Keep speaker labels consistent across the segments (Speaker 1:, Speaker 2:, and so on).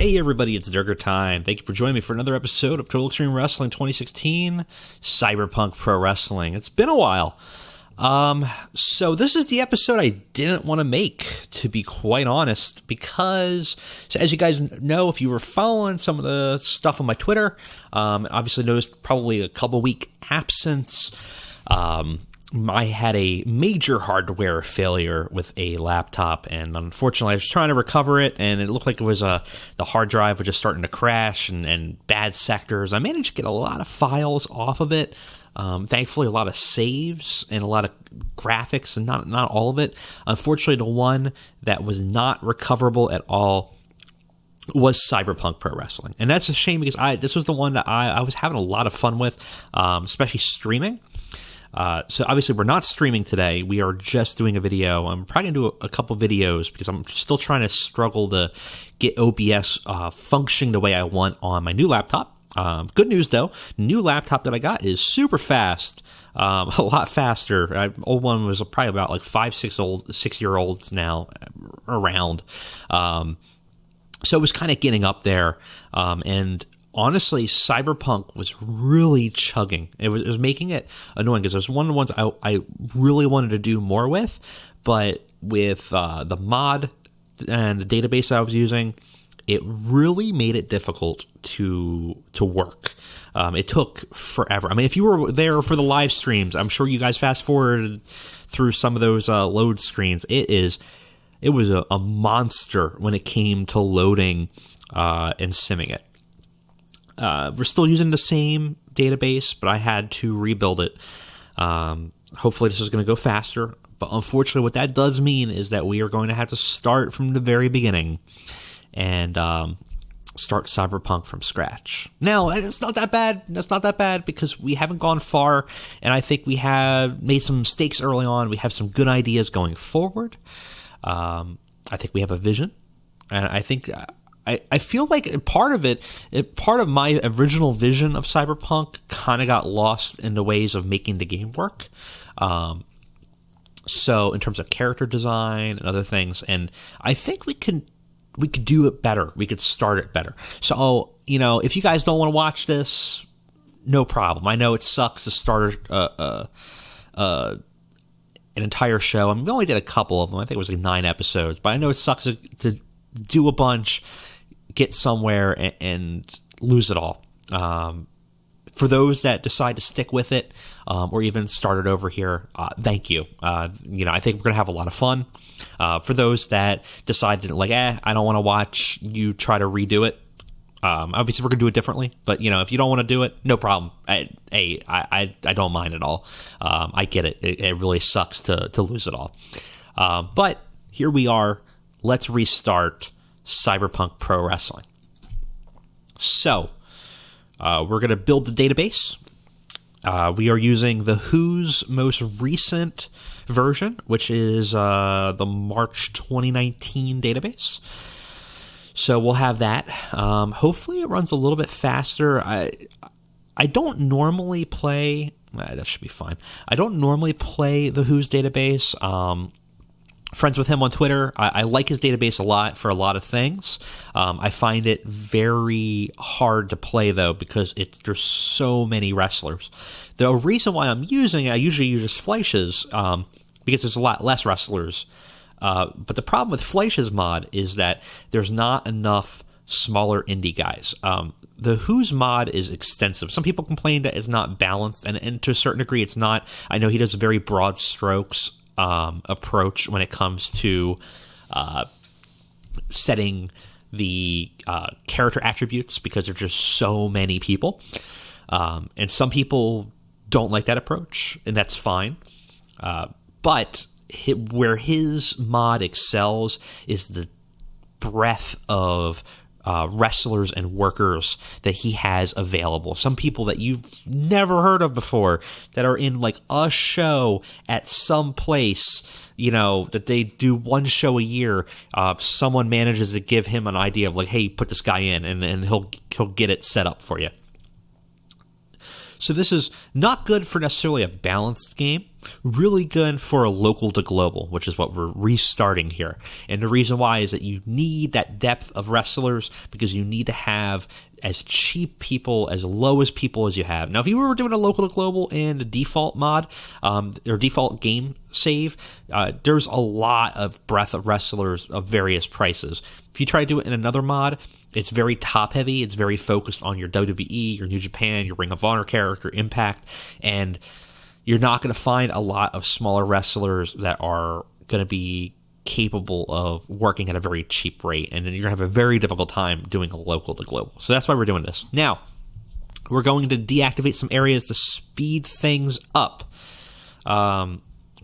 Speaker 1: Hey everybody, it's Durger time. Thank you for joining me for another episode of Total Extreme Wrestling 2016 Cyberpunk Pro Wrestling. It's been a while. So this is the episode I didn't want to make, to be quite honest, because, so as you guys know, if you were following some of the stuff on my Twitter, obviously noticed probably a couple week absence. I had a major hardware failure with a laptop, and unfortunately I was trying to recover it, and it looked like it was the hard drive was just starting to crash and bad sectors. I managed to get a lot of files off of it. Thankfully, a lot of saves and a lot of graphics, and not all of it. Unfortunately, the one that was not recoverable at all was Cyberpunk Pro Wrestling, and that's a shame because this was the one that I was having a lot of fun with, especially streaming. So obviously we're not streaming today. We are just doing a video. I'm probably going to do a couple videos because I'm still trying to struggle to get OBS functioning the way I want on my new laptop. Good news though, new laptop that I got is super fast, a lot faster. Old one was probably about like 6-year-olds now around. So it was kind of getting up there, and honestly, Cyberpunk was really chugging. It was making it annoying because it was one of the ones I really wanted to do more with, but with the mod and the database I was using, it really made it difficult to work. It took forever. I mean, if you were there for the live streams, I'm sure you guys fast forwarded through some of those load screens. It was a monster when it came to loading and simming it. We're still using the same database, but I had to rebuild it. Hopefully this is going to go faster, but unfortunately what that does mean is that we are going to have to start from the very beginning and start Cyberpunk from scratch. Now, it's not that bad. That's not that bad because we haven't gone far, and I think we have made some mistakes early on. We have some good ideas going forward. I think we have a vision, and I think I feel like part of my original vision of Cyberpunk kind of got lost in the ways of making the game work. So in terms of character design and other things, and I think we could do it better. We could start it better. So, if you guys don't want to watch this, no problem. I know it sucks to start an entire show. I mean, we only did a couple of them. I think it was like 9 episodes, but I know it sucks to do a bunch, get somewhere, and lose it all. For those that decide to stick with it, or even start it over here, thank you. I think we're going to have a lot of fun. For those that decide to, I don't want to watch you try to redo it, obviously we're going to do it differently, but, if you don't want to do it, no problem. I don't mind at all. I get it. It really sucks to lose it all. But here we are. Let's restart Cyberpunk Pro Wrestling. So, we're going to build the database. We are using the Who's most recent version, which is the March 2019 database. So we'll have that. Hopefully it runs a little bit faster. I don't normally play... that should be fine. I don't normally play the Who's database. Friends with him on Twitter. I like his database a lot for a lot of things. I find it very hard to play, though, because there's so many wrestlers. The reason why I'm using it, I usually use Fleisch's, because there's a lot less wrestlers. But the problem with Fleisch's mod is that there's not enough smaller indie guys. The Who's mod is extensive. Some people complain that it's not balanced, and to a certain degree it's not. I know he does very broad strokes approach when it comes to setting the character attributes, because there's just so many people, and some people don't like that approach, and that's fine. But where his mod excels is the breadth of wrestlers and workers that he has available. Some people that you've never heard of before that are in a show at some place, that they do one show a year. Someone manages to give him an idea of hey, put this guy in, and he'll get it set up for you. So this is not good for necessarily a balanced game. really good for a local to global, which is what we're restarting here. And the reason why is that you need that depth of wrestlers, because you need to have as cheap people, as low as people as you have. Now, if you were doing a local to global and a default mod, or default game save, there's a lot of breadth of wrestlers of various prices. If you try to do it in another mod, it's very top heavy. It's very focused on your WWE, your New Japan, your Ring of Honor character, Impact, and you're not going to find a lot of smaller wrestlers that are going to be capable of working at a very cheap rate, and then you're going to have a very difficult time doing a local to global. So that's why we're doing this. Now, we're going to deactivate some areas to speed things up.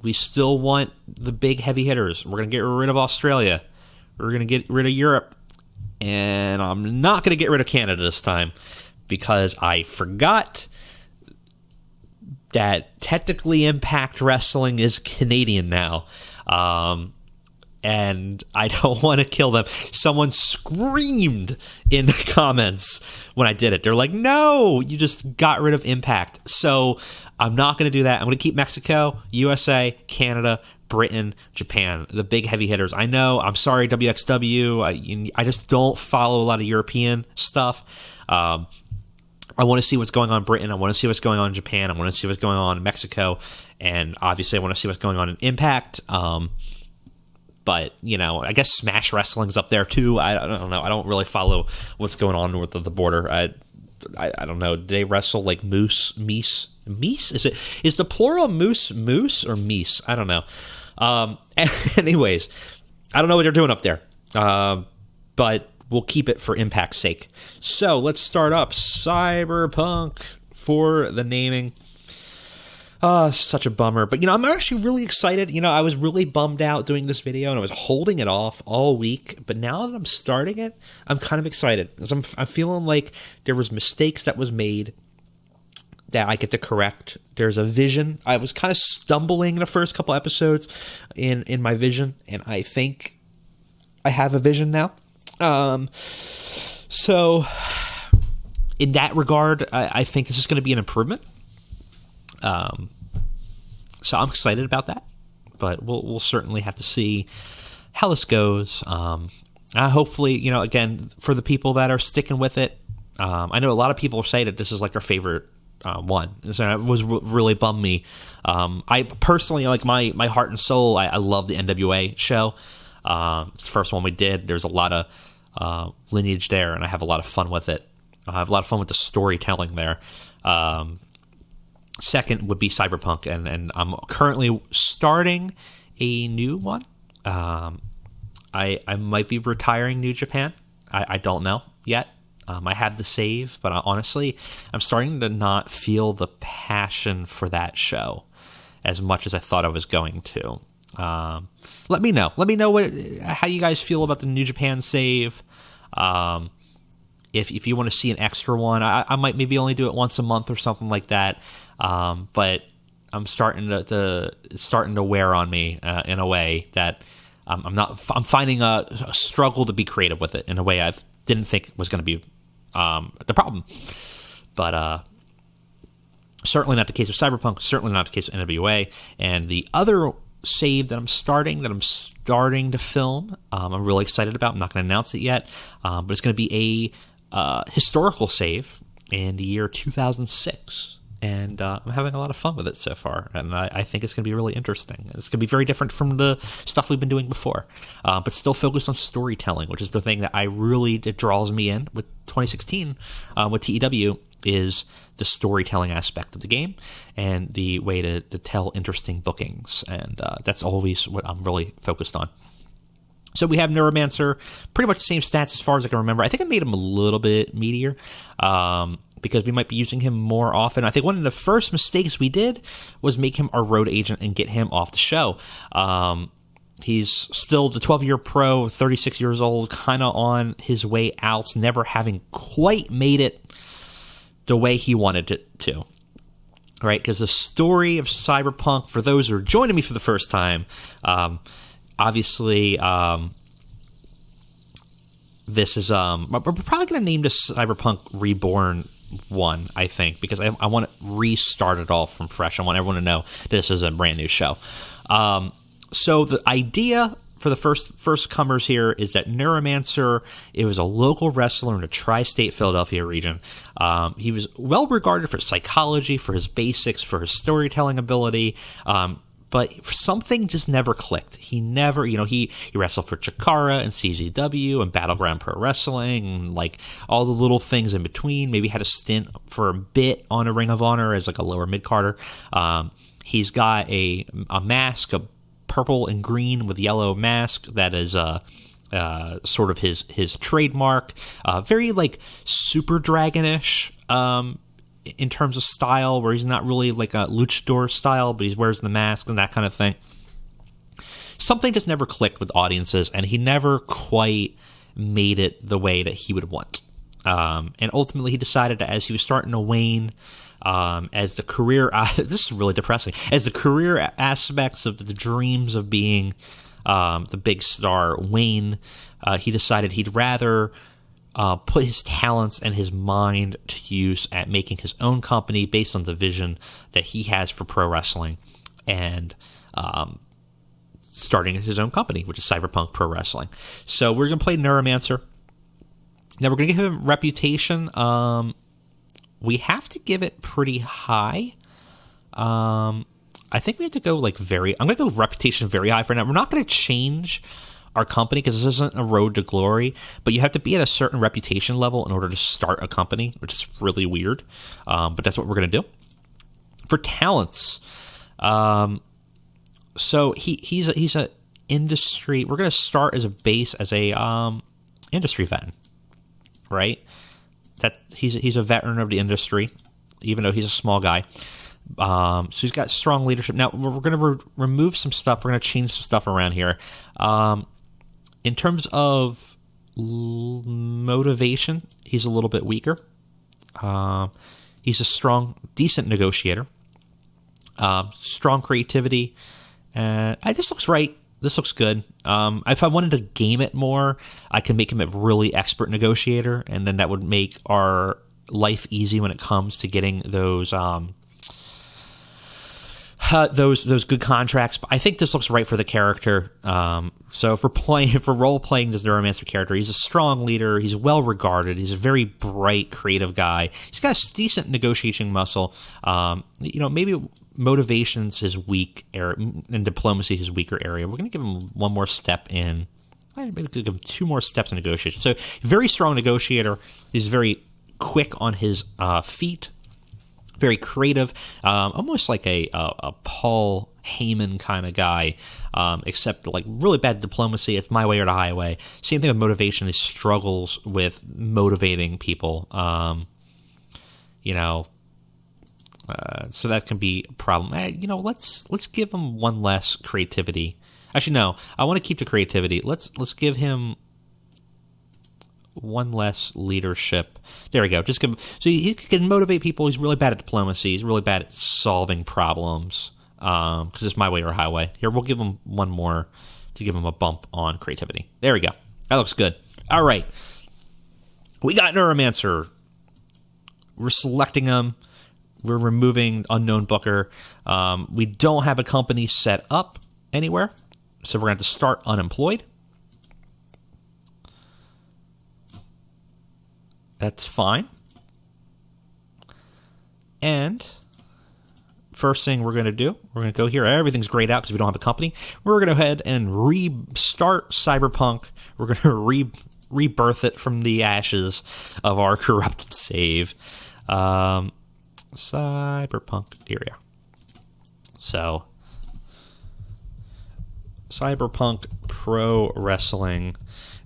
Speaker 1: We still want the big heavy hitters. We're going to get rid of Australia. We're going to get rid of Europe. And I'm not going to get rid of Canada this time, because I forgot that technically Impact Wrestling is Canadian now. And I don't want to kill them. Someone screamed in the comments when I did it. They're like, no, you just got rid of Impact. So I'm not going to do that. I'm going to keep Mexico, USA, Canada, Britain, Japan, the big heavy hitters. I know, I'm sorry, WXW. I just don't follow a lot of European stuff. I want to see what's going on in Britain. I want to see what's going on in Japan. I want to see what's going on in Mexico. And obviously I want to see what's going on in Impact. But, I guess Smash Wrestling's up there too. I don't know. I don't really follow what's going on north of the border. I don't know. Do they wrestle like Meese? Is the plural moose or meese? I don't know. Anyways, I don't know what they're doing up there. But we'll keep it for Impact's sake. So let's start up Cyberpunk for the naming. Such a bummer. But, I'm actually really excited. I was really bummed out doing this video, and I was holding it off all week. But now that I'm starting it, I'm kind of excited, because I'm feeling like there was mistakes that was made that I get to correct. There's a vision. I was kind of stumbling in the first couple episodes in my vision, and I think I have a vision now. So in that regard, I think this is going to be an improvement. So I'm excited about that, but we'll certainly have to see how this goes. Hopefully, again, for the people that are sticking with it, I know a lot of people say that this is like their favorite one. So it was really bummed me. I personally, like my heart and soul, I love the NWA show. It's the first one we did. There's a lot of lineage there, and I have a lot of fun with it. I have a lot of fun with the storytelling there. Second would be Cyberpunk, and I'm currently starting a new one. I might be retiring New Japan. I don't know yet. I have the save, but honestly, I'm starting to not feel the passion for that show as much as I thought I was going to. Let me know. Let me know how you guys feel about the New Japan save. If you want to see an extra one, I might maybe only do it once a month or something like that. But I'm starting to wear on me in a way that I'm finding a struggle to be creative with it in a way I didn't think was going to be the problem. But certainly not the case with Cyberpunk. Certainly not the case with NWA. And the other save that I'm starting to film, I'm really excited about. I'm not going to announce it yet, but it's going to be a historical save in the year 2006. And I'm having a lot of fun with it so far, and I think it's going to be really interesting. It's going to be very different from the stuff we've been doing before, but still focused on storytelling, which is the thing that it draws me in with 2016 with TEW, is the storytelling aspect of the game and the way to tell interesting bookings, and that's always what I'm really focused on. So we have Neuromancer, pretty much the same stats as far as I can remember. I think I made him a little bit meatier, because we might be using him more often. I think one of the first mistakes we did was make him our road agent and get him off the show. He's still the 12-year pro, 36 years old, kind of on his way out, never having quite made it the way he wanted it to. Right? Because the story of Cyberpunk, for those who are joining me for the first time, obviously, this is we're probably going to name this Cyberpunk Reborn one, I think, because I want to restart it all from fresh. I want everyone to know this is a brand new show. So the idea for the first comers here is that Neuromancer, it was a local wrestler in the tri-state Philadelphia region. He was well regarded for psychology, for his basics, for his storytelling ability, but something just never clicked. He never, he wrestled for Chikara and CZW and Battleground Pro Wrestling and like all the little things in between. Maybe had a stint for a bit on a Ring of Honor as like a lower mid-carder. He's got a mask, a purple and green with yellow mask that is sort of his trademark. Very like Super Dragon-ish in terms of style, where he's not really like a luchador style, but he wears the mask and that kind of thing. Something just never clicked with audiences, and he never quite made it the way that he would want. And ultimately, he decided that as he was starting to wane, as the career, this is really depressing, as the career aspects of the dreams of being the big star wane, he decided he'd rather put his talents and his mind to use at making his own company based on the vision that he has for pro wrestling, and starting his own company, which is Cyberpunk Pro Wrestling. So we're going to play Neuromancer. Now we're going to give him reputation. We have to give it pretty high. I think we have to go I'm going to go reputation very high for now. We're not going to change our company because this isn't a road to glory, but you have to be at a certain reputation level in order to start a company, which is really weird. But that's what we're going to do. For talents, so he's a industry. We're going to start as a base as a industry veteran, right? He's a veteran of the industry, even though he's a small guy. So he's got strong leadership. Now, we're going to remove some stuff. We're going to change some stuff around here. In terms of motivation, he's a little bit weaker. He's a strong, decent negotiator. Strong creativity. This looks right. This looks good. If I wanted to game it more, I can make him a really expert negotiator, and then that would make our life easy when it comes to getting those good contracts. But I think this looks right for the character. So for role playing this Neuromancer character, he's a strong leader. He's well regarded. He's a very bright, creative guy. He's got a decent negotiation muscle. Maybe motivation's his weak area, and diplomacy his weaker area. We're going to give him one more step in. Maybe give him 2 more steps in negotiation. So very strong negotiator. He's very quick on his feet. Very creative, almost like a Paul Heyman kind of guy, except like really bad diplomacy. It's my way or the highway. Same thing with motivation. He struggles with motivating people. So that can be a problem. Let's give him one less creativity. Actually, no. I want to keep the creativity. Let's give him one less leadership. There we go. Just give him, so he can motivate people. He's really bad at diplomacy. He's really bad at solving problems. Because it's my way or highway. Here, we'll give him one more to give him a bump on creativity. There we go. That looks good. All right. We got Neuromancer. We're selecting him. We're removing Unknown Booker. We don't have a company set up anywhere, so we're going to have to start unemployed. That's fine. And first thing we're going to do, we're going to go here. Everything's grayed out because we don't have a company. We're going to go ahead and restart Cyberpunk. We're going to rebirth it from the ashes of our corrupted save. Cyberpunk area. So, Cyberpunk Pro Wrestling,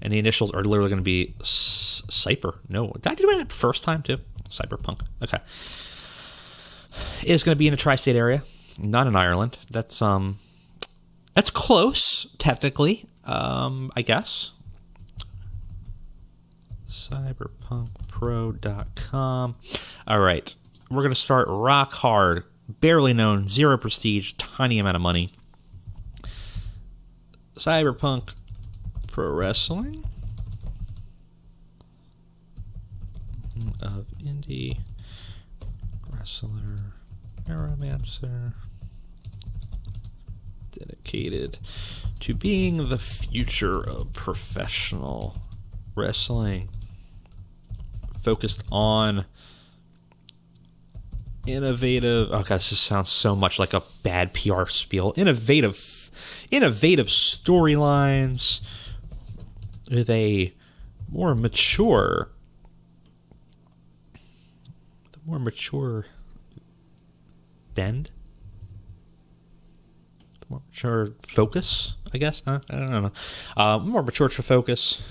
Speaker 1: and the initials are literally going to be Cyper. No, did I do it first time too? Cyberpunk. Okay. It's going to be in a tri-state area, not in Ireland. That's close technically, I guess. Cyberpunkpro.com. All right. We're going to start rock hard, barely known, 0 prestige, tiny amount of money. Cyberpunk Pro Wrestling of Indie wrestler, neuromancer, dedicated to being the future of professional wrestling, focused on innovative. Oh god, this just sounds so much like a bad PR spiel. Innovative storylines with a more mature bend, the more mature focus, I guess. I don't know. More mature for focus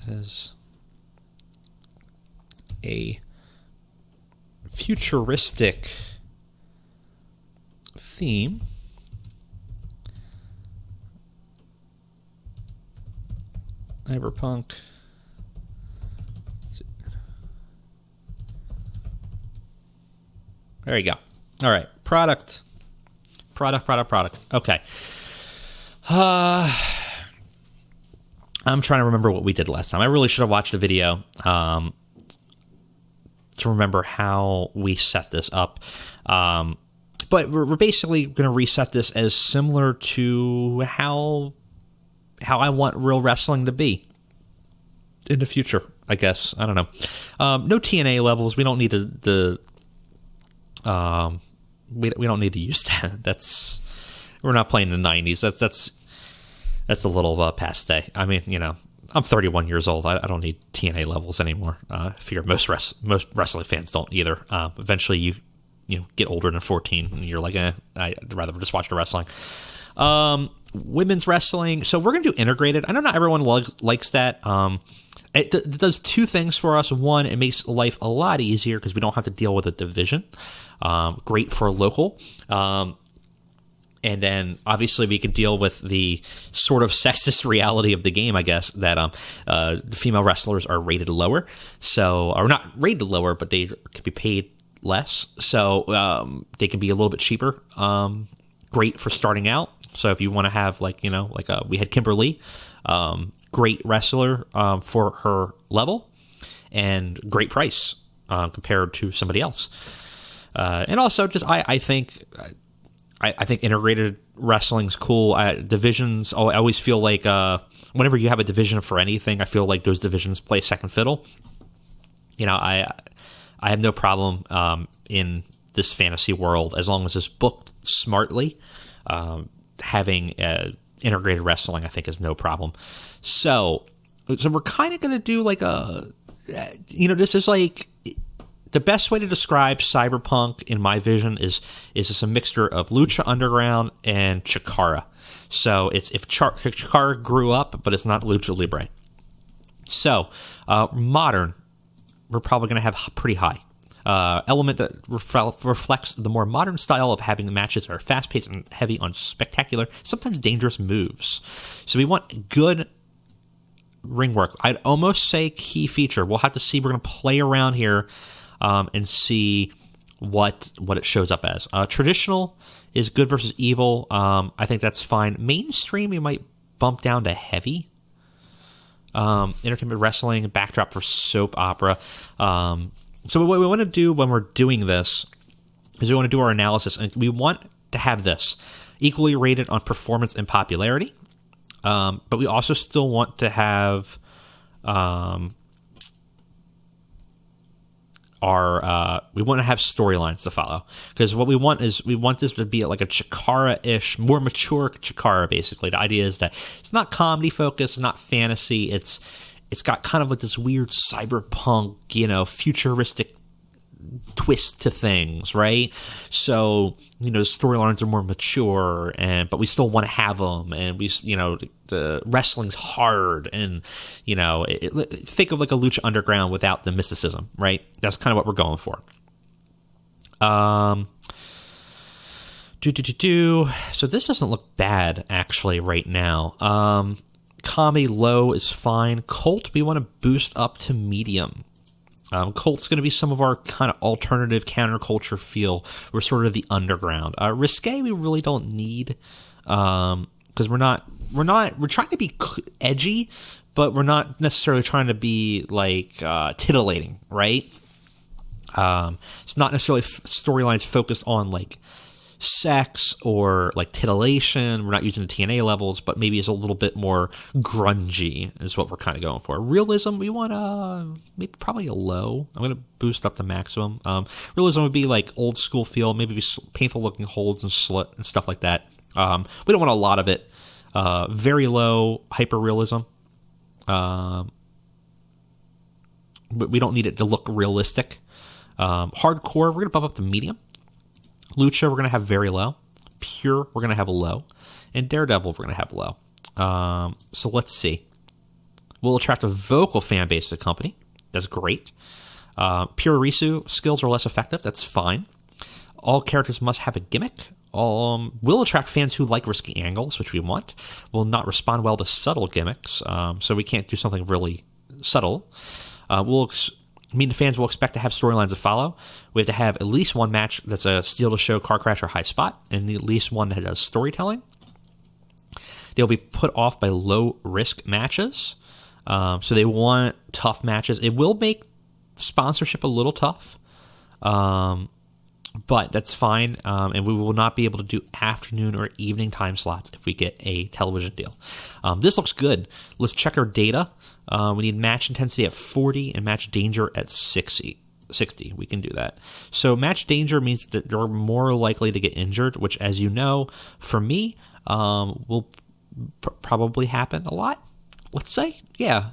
Speaker 1: as a futuristic theme. Cyberpunk. There you go. All right. Product. Okay. I'm trying to remember what we did last time. I really should have watched a video to remember how we set this up. But we're basically going to reset this as similar to how I want real wrestling to be in the future, I guess. I don't know. No TNA levels. We don't need we don't need to use that. We're not playing in the 90s. That's a little passe. I mean, I'm 31 years old. I don't need TNA levels anymore. I figure most wrestling fans don't either. Eventually, you get older than 14, and you're like, I'd rather just watch the wrestling. Women's wrestling. So we're going to do integrated. I know not everyone likes that. It does two things for us. One, it makes life a lot easier because we don't have to deal with a division. Great for local. And then, obviously, we can deal with the sort of sexist reality of the game, I guess, that female wrestlers are rated lower. So, or not rated lower, but they can be paid less. So, they can be a little bit cheaper. Great for starting out. So, if you want to have, we had Kimberly, great wrestler for her level, and great price compared to somebody else. And also, just I think integrated wrestling's cool. Divisions, I always feel like whenever you have a division for anything, I feel like those divisions play second fiddle. I have no problem in this fantasy world as long as it's booked smartly. Having integrated wrestling, I think, is no problem. So we're kind of going to do this is like the best way to describe Cyberpunk in my vision is just a mixture of Lucha Underground and Chikara. So it's if Chikara grew up, but it's not Lucha Libre. So modern, we're probably going to have pretty high. Element that reflects the more modern style of having matches that are fast-paced and heavy on spectacular, sometimes dangerous moves. So we want good ring work. I'd almost say key feature. We'll have to see. We're going to play around here and see what it shows up as. Traditional is good versus evil. I think that's fine. Mainstream, you might bump down to heavy. Entertainment wrestling, backdrop for soap opera. So what we want to do when we're doing this is we want to do our analysis, and we want to have this equally rated on performance and popularity, but we also still want to have we want to have storylines to follow, because what we want is this to be like a Chikara-ish, more mature Chikara. Basically, the idea is that it's not comedy focused, it's not fantasy, it's got kind of like this weird cyberpunk, futuristic twist to things, right? So, storylines are more mature, but we still want to have them, and the wrestling's hard, and think of like a Lucha Underground without the mysticism, right? That's kind of what we're going for. So this doesn't look bad actually right now. Comedy low is fine. Cult, we want to boost up to medium. Cult's going to be some of our kind of alternative counterculture feel. We're sort of the underground. Risque, we really don't need, because we're trying to be edgy, but we're not necessarily trying to be like titillating, right? It's not necessarily storylines focused on like sex or like titillation. We're not using the TNA levels, but maybe it's a little bit more grungy is what we're kind of going for. Realism, we want maybe probably a low. I'm going to boost up to maximum. Realism would be like old school feel, maybe be painful looking holds and stuff like that. We don't want a lot of it. Very low hyper realism. But we don't need it to look realistic. Hardcore, we're going to bump up to medium. Lucha, we're going to have very low. Pure, we're going to have a low. And Daredevil, we're going to have low. So let's see. We'll attract a vocal fan base to the company. That's great. Pure Risu skills are less effective. That's fine. All characters must have a gimmick. We'll attract fans who like risky angles, which we want. Will not respond well to subtle gimmicks, so we can't do something really subtle. The fans will expect to have storylines to follow. We have to have at least one match that's a steal to show, car crash, or high spot, and at least one that does storytelling. They'll be put off by low risk matches, so they want tough matches. It will make sponsorship a little tough, but that's fine, and we will not be able to do afternoon or evening time slots if we get a television deal. This looks good. Let's check our data. We need match intensity at 40 and match danger at 60. We can do that. So match danger means that you're more likely to get injured, which, as you know, for me, will probably happen a lot. Let's say, yeah,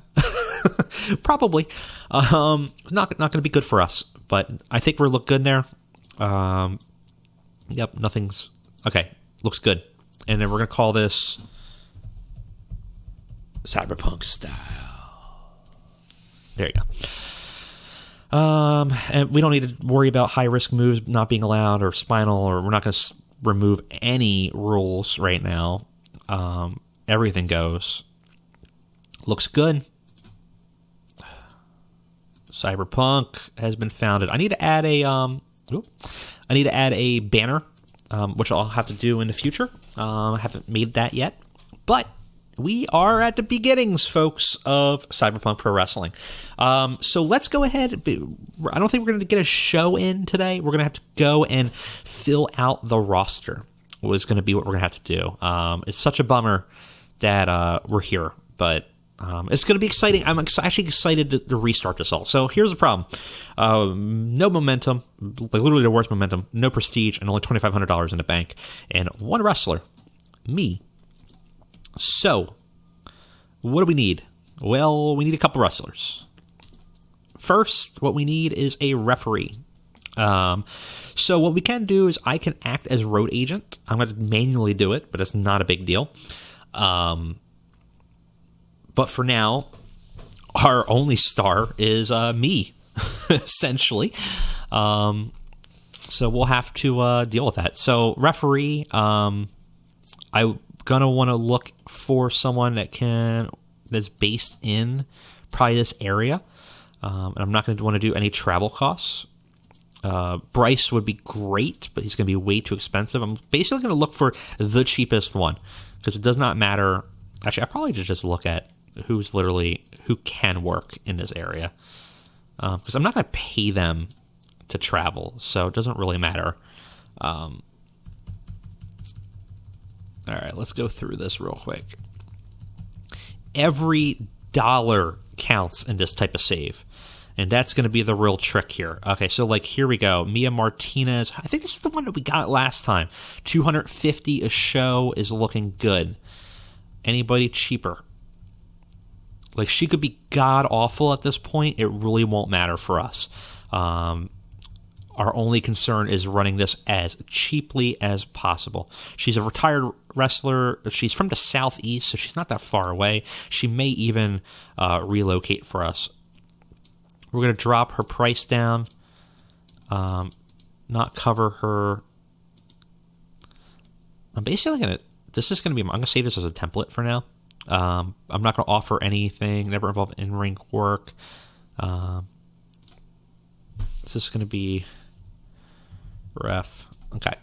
Speaker 1: probably. Not going to be good for us, but I think we look good there. Yep, nothing's okay. Looks good, and then we're gonna call this Cyberpunk style. There you go. And we don't need to worry about high risk moves not being allowed or spinal, or we're not going to remove any rules right now. Everything goes. Looks good. Cyberpunk has been founded. I need to add a banner, which I'll have to do in the future. I haven't made that yet, but we are at the beginnings, folks, of Cyberpunk Pro Wrestling. So let's go ahead. I don't think we're going to get a show in today. We're going to have to go and fill out the roster. Was going to be what we're going to have to do. It's such a bummer that we're here, but it's going to be exciting. I'm actually excited to restart this all. So here's the problem. No momentum, like literally the worst momentum, no prestige, and only $2,500 in the bank, and one wrestler, me. So, what do we need? Well, we need a couple wrestlers. First, what we need is a referee. So what we can do is I can act as road agent. I'm going to manually do it, but it's not a big deal. But for now, our only star is me, essentially. So we'll have to deal with that. So referee, I'm gonna want to look for someone that's based in probably this area. And I'm not going to want to do any travel costs. Bryce would be great, but he's going to be way too expensive. I'm basically going to look for the cheapest one because it does not matter. Actually, I probably just look at who can work in this area because I'm not going to pay them to travel, so it doesn't really matter. All right, let's go through this real quick. Every dollar counts in this type of save, and that's going to be the real trick here. Okay, so like here we go. Mia Martinez. I think this is the one that we got last time. $250 a show is looking good. Anybody cheaper? Like she could be god awful at this point. It really won't matter for us. Our only concern is running this as cheaply as possible. She's a retired wrestler. She's from the Southeast, so she's not that far away. She may even relocate for us. We're going to drop her price down, not cover her. I'm basically going to, I'm going to save this as a template for now. I'm not going to offer anything, never involve in-ring work. This is going to be ref. Okay.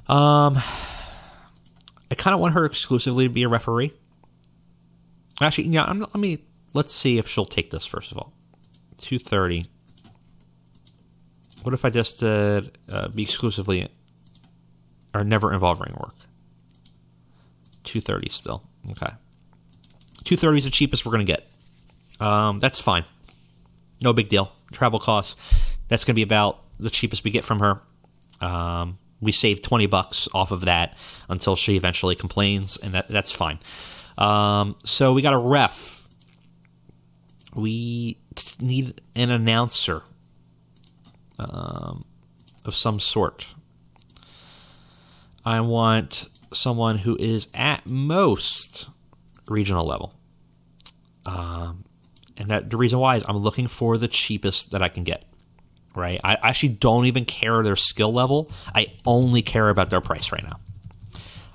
Speaker 1: I kind of want her exclusively to be a referee. Actually, yeah. Let's see if she'll take this first of all. 230. What if I just did be exclusively or never involve ring work? 230 still. Okay. 230 is the cheapest we're going to get. That's fine. No big deal. Travel costs. That's going to be about the cheapest we get from her. We save $20 off of that until she eventually complains, and that's fine. So we got a ref. We need an announcer of some sort. I want someone who is at most regional level. And the reason why is I'm looking for the cheapest that I can get. Right? I actually don't even care their skill level. I only care about their price right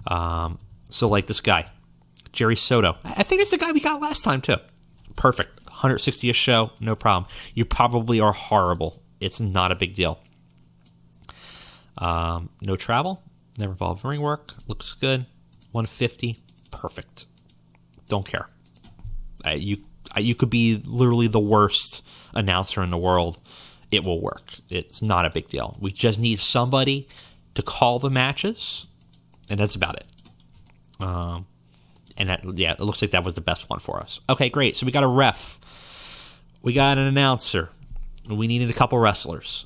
Speaker 1: now. So like this guy, Jerry Soto. I think it's the guy we got last time too. Perfect. 160 a show, no problem. You probably are horrible. It's not a big deal. No travel, never involved ring work. Looks good. 150, perfect. Don't care. You could be literally the worst announcer in the world. It will work. It's not a big deal. We just need somebody to call the matches, and that's about it. And that, yeah, it looks like that was the best one for us. Okay, great. So we got a ref. We got an announcer. We needed a couple wrestlers.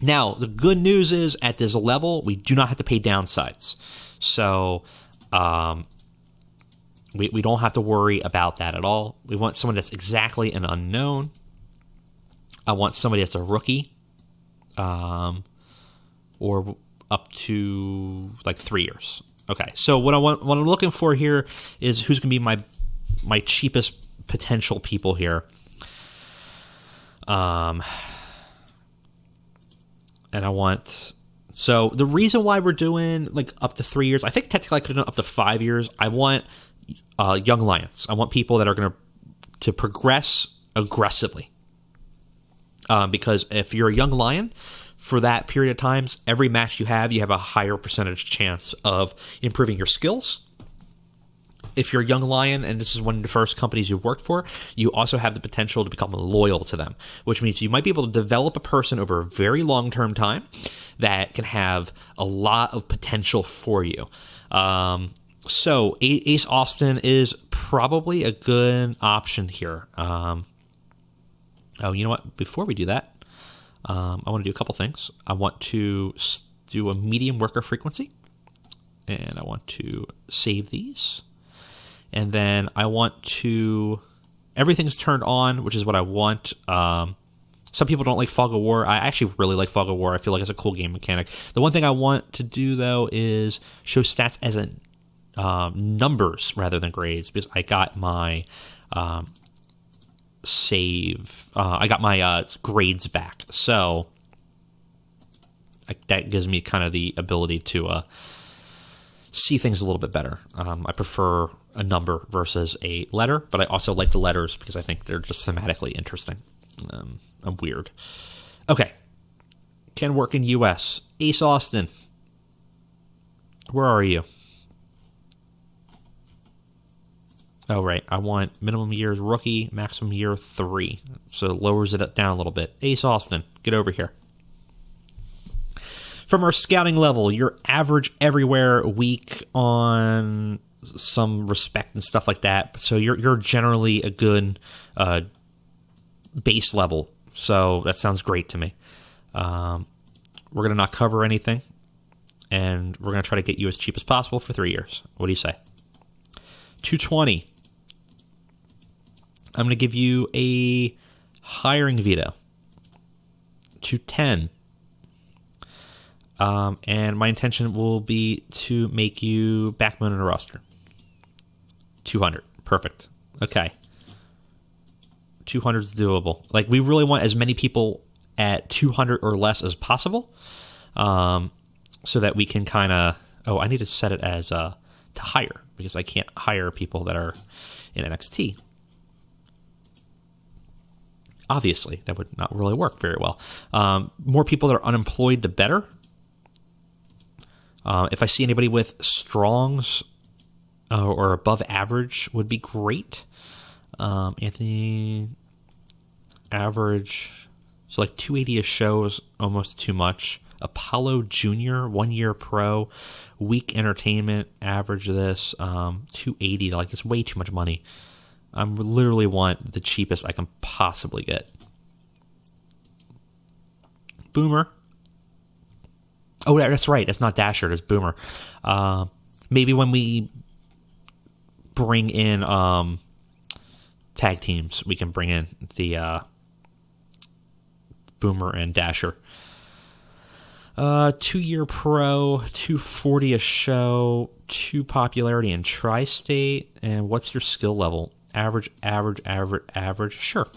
Speaker 1: Now, the good news is at this level, we do not have to pay downsides. So we don't have to worry about that at all. We want someone that's exactly an unknown. I want somebody that's a rookie, or up to like 3 years. Okay, so what I'm looking for here is who's going to be my cheapest potential people here. And I want, so the reason why we're doing like up to 3 years, I think technically I could have done up to 5 years. I want young lions. I want people that are going to progress aggressively. Because if you're a young lion, for that period of time, every match you have a higher percentage chance of improving your skills. If you're a young lion, and this is one of the first companies you've worked for, you also have the potential to become loyal to them, which means you might be able to develop a person over a very long-term time that can have a lot of potential for you. So Ace Austin is probably a good option here. Oh, you know what? Before we do that, I want to do a couple things. I want to do a medium worker frequency, and I want to save these. And then I want to... Everything's turned on, which is what I want. Some people don't like Fog of War. I actually really like Fog of War. I feel like it's a cool game mechanic. The one thing I want to do, though, is show stats as numbers rather than grades, because I got my... I got my grades back, so that gives me kind of the ability to see things a little bit better. I prefer a number versus a letter, but I also like the letters because I think they're just thematically interesting. I'm weird. Okay, can work in U.S. Ace Austin, where are you? Oh, right. I want minimum years rookie, maximum year 3. So it lowers it down a little bit. Ace Austin, get over here. From our scouting level, you're average everywhere, weak on some respect and stuff like that. So you're generally a good base level. So that sounds great to me. We're going to not cover anything. And we're going to try to get you as cheap as possible for 3 years. What do you say? 220. I'm going to give you a hiring veto. 210. And my intention will be to make you backbone in a roster. 200. Perfect. Okay. 200 is doable. Like, we really want as many people at 200 or less as possible, so that we can kind of... Oh, I need to set it as to hire, because I can't hire people that are in NXT. Obviously, that would not really work very well. More people that are unemployed, the better. If I see anybody with Strong's or above average would be great. Anthony, average, so like 280 a show is almost too much. Apollo Jr., 1 year pro, week entertainment, average this, 280, like it's way too much money. I literally want the cheapest I can possibly get. Boomer. Oh, that's right. It's not Dasher. It's Boomer. Maybe when we bring in tag teams, we can bring in the Boomer and Dasher. 2 year pro, 240 a show, 2 popularity in tri-state. And what's your skill level? Average. Sure.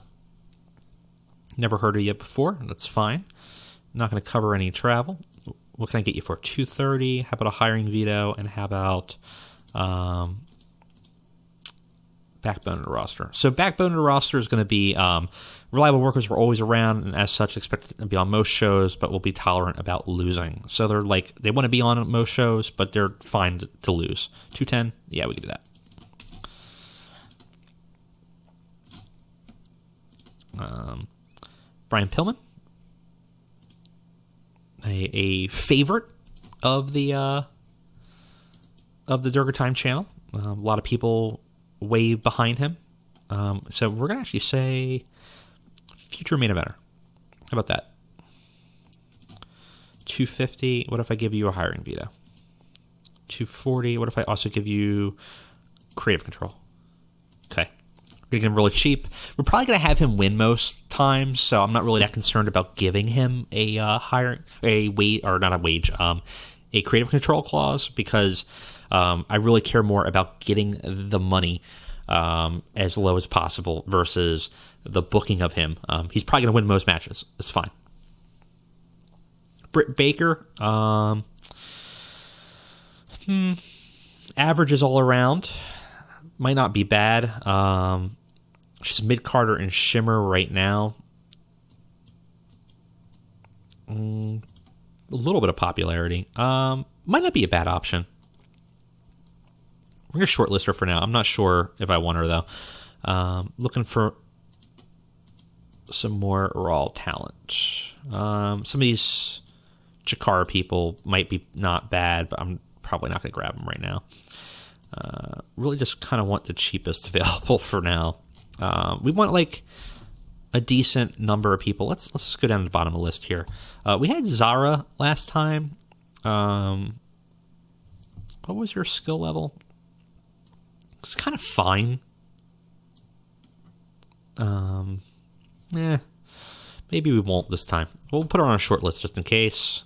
Speaker 1: Never heard of you before. That's fine. Not going to cover any travel. What can I get you for? 230. How about a hiring veto? And how about backbone of the roster? So backbone of the roster is going to be reliable workers were always around, and as such expected to be on most shows, but will be tolerant about losing. So they're like, they want to be on most shows, but they're fine to lose. 210. Yeah, we can do that. Brian Pillman, a favorite of the Durger Time channel. A lot of people way behind him. So we're gonna actually say future main eventer. How about that? 250. What if I give you a hiring veto? 240. What if I also give you creative control? Okay. We're getting him really cheap. We're probably going to have him win most times, so I'm not really that concerned about giving him a creative control clause, because I really care more about getting the money as low as possible versus the booking of him. He's probably going to win most matches. It's fine. Britt Baker, averages all around. Might not be bad. She's mid-carder and Shimmer right now. A little bit of popularity. Might not be a bad option. We're going to shortlist her for now. I'm not sure if I want her, though. Looking for some more raw talent. Some of these Chikara people might be not bad, but I'm probably not going to grab them right now. Really just kind of want the cheapest available for now. We want like a decent number of people. Let's just go down to the bottom of the list here. We had Zara last time. What was your skill level? It's kind of fine. Maybe we won't this time. We'll put her on a short list just in case.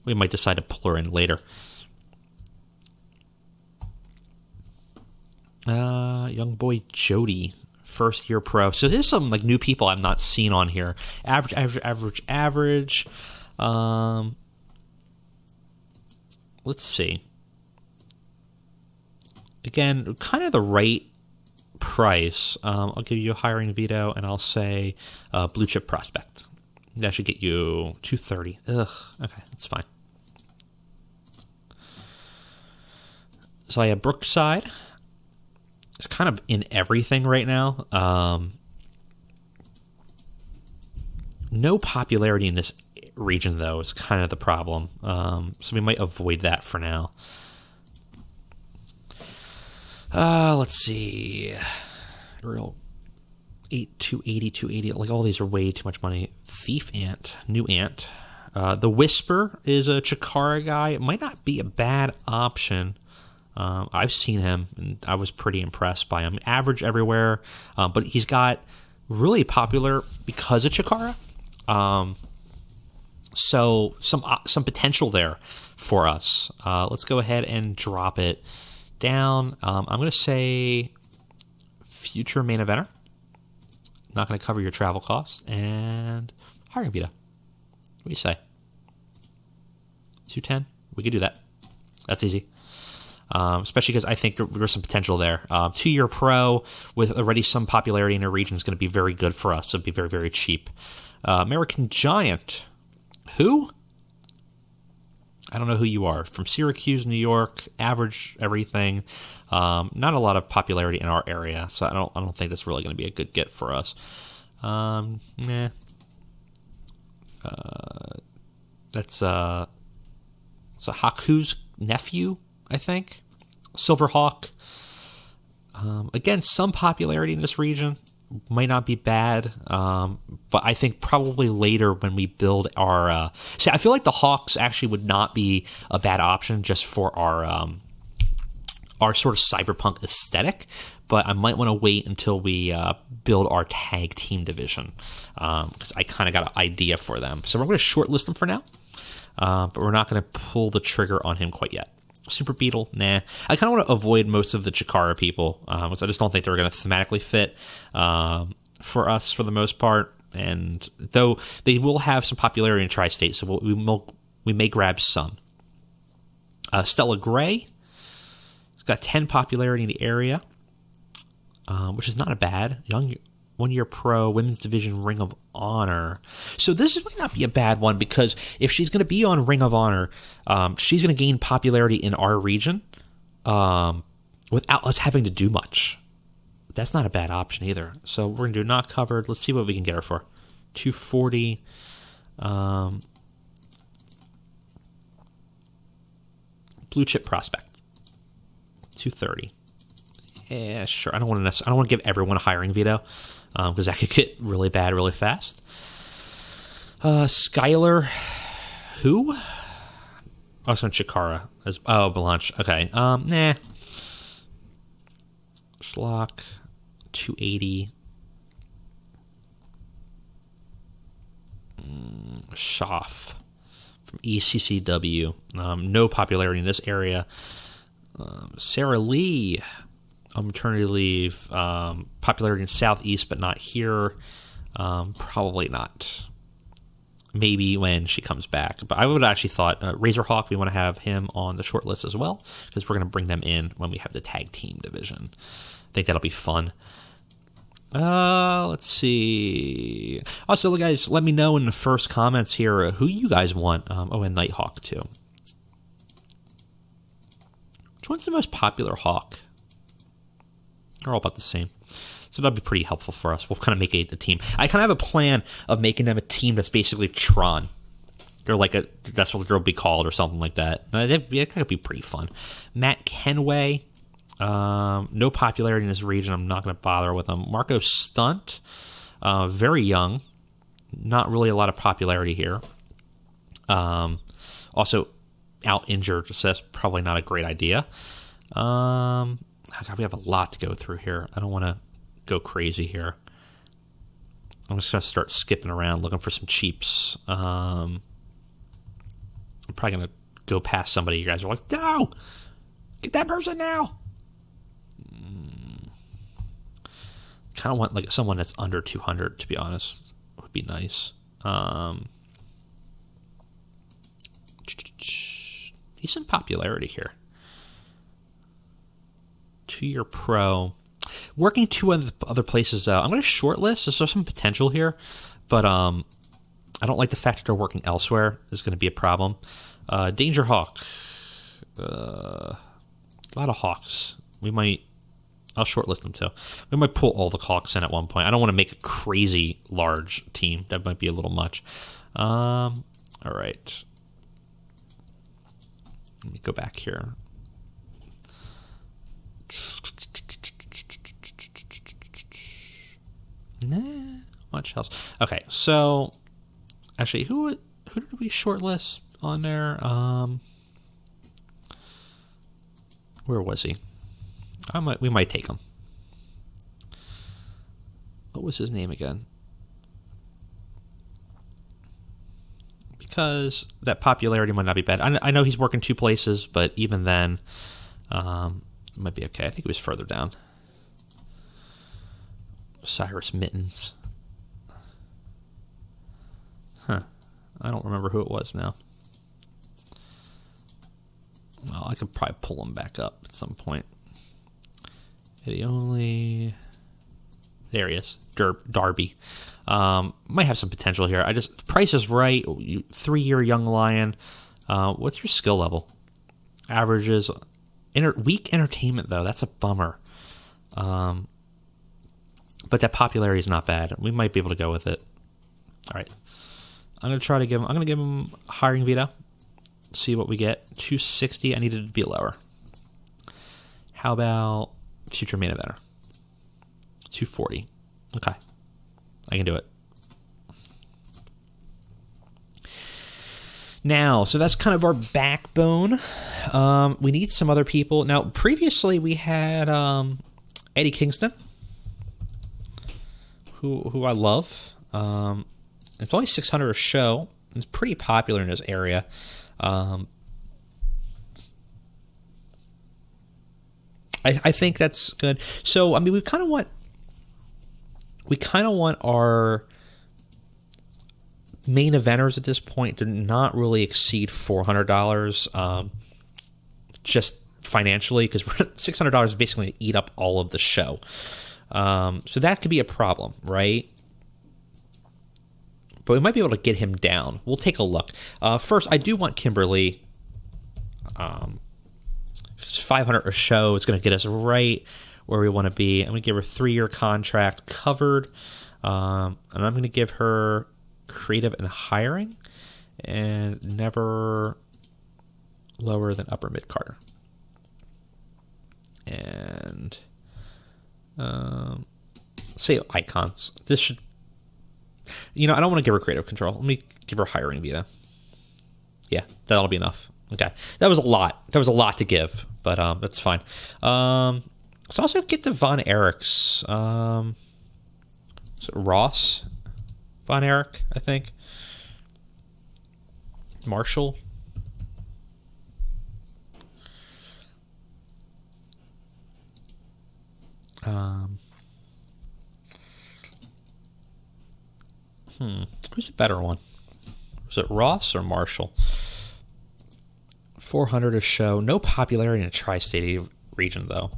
Speaker 1: We might decide to pull her in later. Young boy Jody, first year pro. So there's some like new people I've not seen on here. Average. Let's see. Again, kind of the right price. I'll give you a hiring veto, and I'll say blue chip prospect. That should get you 230. Ugh. Okay, that's fine. Zaya Brookside. It's kind of in everything right now. No popularity in this region, though, is kind of the problem. So we might avoid that for now. Let's see. Real 280. Like, all these are way too much money. Thief Ant, new Ant. The Whisper is a Chikara guy. It might not be a bad option. I've seen him, and I was pretty impressed by him. Average everywhere, but he's got really popular because of Chikara. So some potential there for us. Let's go ahead and drop it down. I'm going to say future main eventer. Not going to cover your travel costs, and hiring veto. What do you say? 210? We could do that. That's easy. Especially because I think there's some potential there. 2 year pro with already some popularity in a region is going to be very good for us. It'll be very, very cheap. American Giant. Who? I don't know who you are. From Syracuse, New York, average everything. Not a lot of popularity in our area, so I don't think that's really going to be a good get for us. Nah. That's Haku's nephew, I think. Silverhawk. Again, some popularity in this region. Might not be bad, but I think probably later when we build our... see, I feel like the Hawks actually would not be a bad option just for our sort of cyberpunk aesthetic, but I might want to wait until we build our tag team division, because I kind of got an idea for them. So we're going to shortlist them for now, but we're not going to pull the trigger on him quite yet. Super Beetle, nah. I kind of want to avoid most of the Chikara people, because I just don't think they're going to thematically fit for us for the most part. And though they will have some popularity in Tri-State, so we may grab some. Stella Gray, it's got 10 popularity in the area, which is not a bad. Young 1-year pro, women's division, Ring of Honor. So this might not be a bad one, because if she's going to be on Ring of Honor, she's going to gain popularity in our region without us having to do much. That's not a bad option either. So we're going to do not covered. Let's see what we can get her for. 240. Blue chip prospect. 230. Yeah, sure. I don't want to give everyone a hiring veto, because that could get really bad really fast. Skylar, who? Oh, it's on Chikara. Belanche. Okay. Nah. Schlock, 280. Schaff from ECCW. No popularity in this area. Sarah Lee, on maternity leave. Popularity in Southeast, but not here. Probably not. Maybe when she comes back. But I would have actually thought Razorhawk, we want to have him on the short list as well, because we're going to bring them in when we have the tag team division. I think that'll be fun. Let's see. Also, guys, let me know in the first comments here who you guys want. And Nighthawk, too. Which one's the most popular Hawk? They're all about the same. So that'll be pretty helpful for us. We'll kind of make a team. I kind of have a plan of making them a team that's basically Tron. They're like that's what they'll be called or something like that. It could be pretty fun. Matt Kenway, no popularity in this region. I'm not going to bother with him. Marco Stunt, very young. Not really a lot of popularity here. Also out injured, so that's probably not a great idea. God, we have a lot to go through here. I don't want to go crazy here. I'm just going to start skipping around looking for some cheaps. I'm probably going to go past somebody. You guys are like, no! Get that person now! Kind of want like someone that's under 200, to be honest. Would be nice. Decent popularity here. 2-year pro. Working 2 other places out. I'm going to shortlist. There's some potential here, but I don't like the fact that they're working elsewhere. Is going to be a problem. Danger Hawk. A lot of Hawks. I'll shortlist them too. We might pull all the Hawks in at one point. I don't want to make a crazy large team. That might be a little much. All right. Let me go back here. Nah, much else. Okay, so actually, who did we shortlist on there? Where was he? We might take him. What was his name again? Because that popularity might not be bad. I know he's working 2 places, but even then, it might be okay. I think he was further down. Cyrus Mittens. Huh. I don't remember who it was now. Well, I could probably pull him back up at some point. There he is. Darby. Might have some potential here. The price is right. 3-year young lion. What's your skill level? Averages. Weak entertainment, though. That's a bummer. But that popularity is not bad. We might be able to go with it. All right. I'm going to give him hiring veto. See what we get. 260. I needed it to be lower. How about future main eventer? 240. Okay. I can do it. Now, so that's kind of our backbone. We need some other people. Now, previously we had Eddie Kingston, who I love. It's only 600 a show. It's pretty popular in this area. I think that's good. So, I mean, we kind of want our main eventers at this point to not really exceed $400, just financially, because $600 is basically going to eat up all of the show. So that could be a problem, right? But we might be able to get him down. We'll take a look. First, I do want Kimberly. 500 a show is going to get us right where we want to be. I'm going to give her a 3-year contract covered. And I'm going to give her creative and hiring and never lower than upper mid Carter. And say icons. This should, I don't want to give her creative control. Let me give her hiring veto. Yeah, that'll be enough. Okay, that was a lot. That was a lot to give, but that's fine. Let's also get to Von Erich's. Is it Ross? Von Erich, I think. Marshall. Who's a better one? Was it Ross or Marshall? 400 a show. No popularity in the tri-state region, though.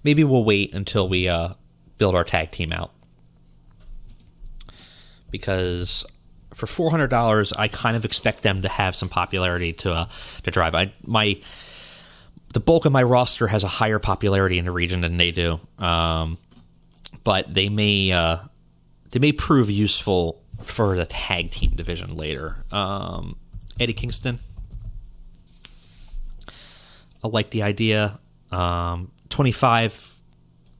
Speaker 1: Maybe we'll wait until we build our tag team out. Because for $400, I kind of expect them to have some popularity to drive. The bulk of my roster has a higher popularity in the region than they do. But they may prove useful for the tag team division later. Eddie Kingston. I like the idea. 25,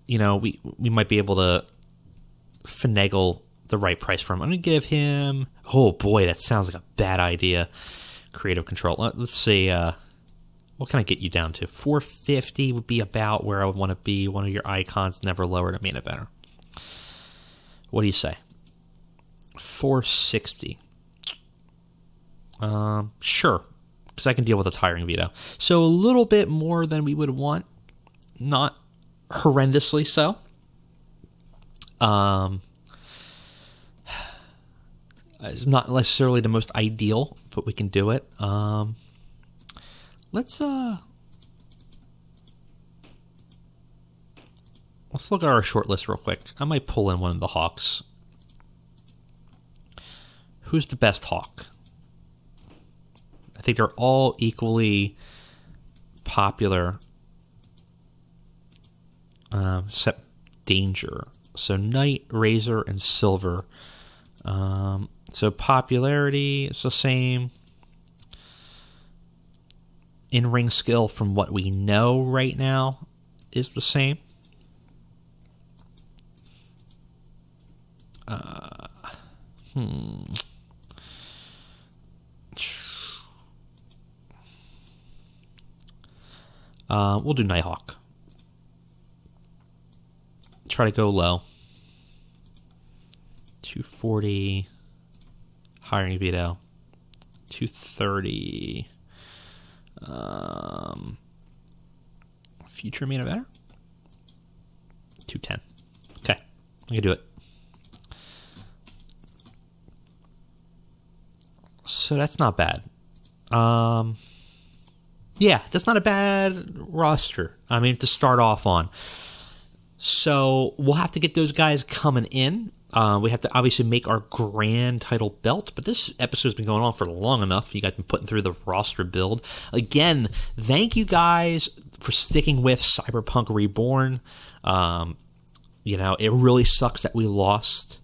Speaker 1: we might be able to finagle the right price for him. I'm going to give him, oh boy, that sounds like a bad idea. Creative control. Let's see, what can I get you down to? 450 would be about where I would want to be. One of your icons, never lower to main eventer. What do you say? 460. Sure, because I can deal with a hiring veto. So a little bit more than we would want, not horrendously so. It's not necessarily the most ideal, but we can do it. Let's look at our short list real quick. I might pull in one of the Hawks. Who's the best Hawk? I think they're all equally popular, except Danger. So Knight, Razor, and Silver. So popularity is the same. In-ring skill, from what we know right now, is the same. We'll do Nighthawk. Try to go low. 240. Hiring veto. 230. Future main eventer. 210. Okay, I can do it. So that's not bad. Yeah, that's not a bad roster. I mean, to start off on. So we'll have to get those guys coming in. We have to obviously make our grand title belt, but this episode's been going on for long enough. You guys have been putting through the roster build. Again, thank you guys for sticking with Cyberpunk Reborn. It really sucks that we lost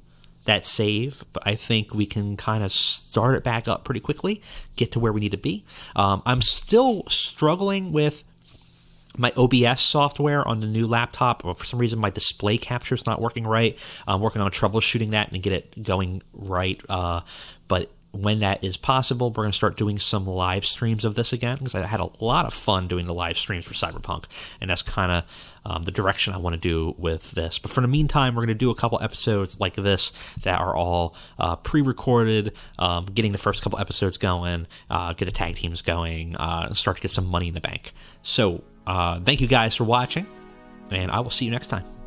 Speaker 1: that save, but I think we can kind of start it back up pretty quickly, get to where we need to be. I'm still struggling with my OBS software on the new laptop. For some reason, my display capture is not working right. I'm working on troubleshooting that and get it going right. But when that is possible, we're going to start doing some live streams of this again, because I had a lot of fun doing the live streams for Cyberpunk, and that's kind of the direction I want to do with this. But for the meantime, we're going to do a couple episodes like this that are all pre-recorded, getting the first couple episodes going, get the tag teams going, start to get some money in the bank. So thank you guys for watching, and I will see you next time.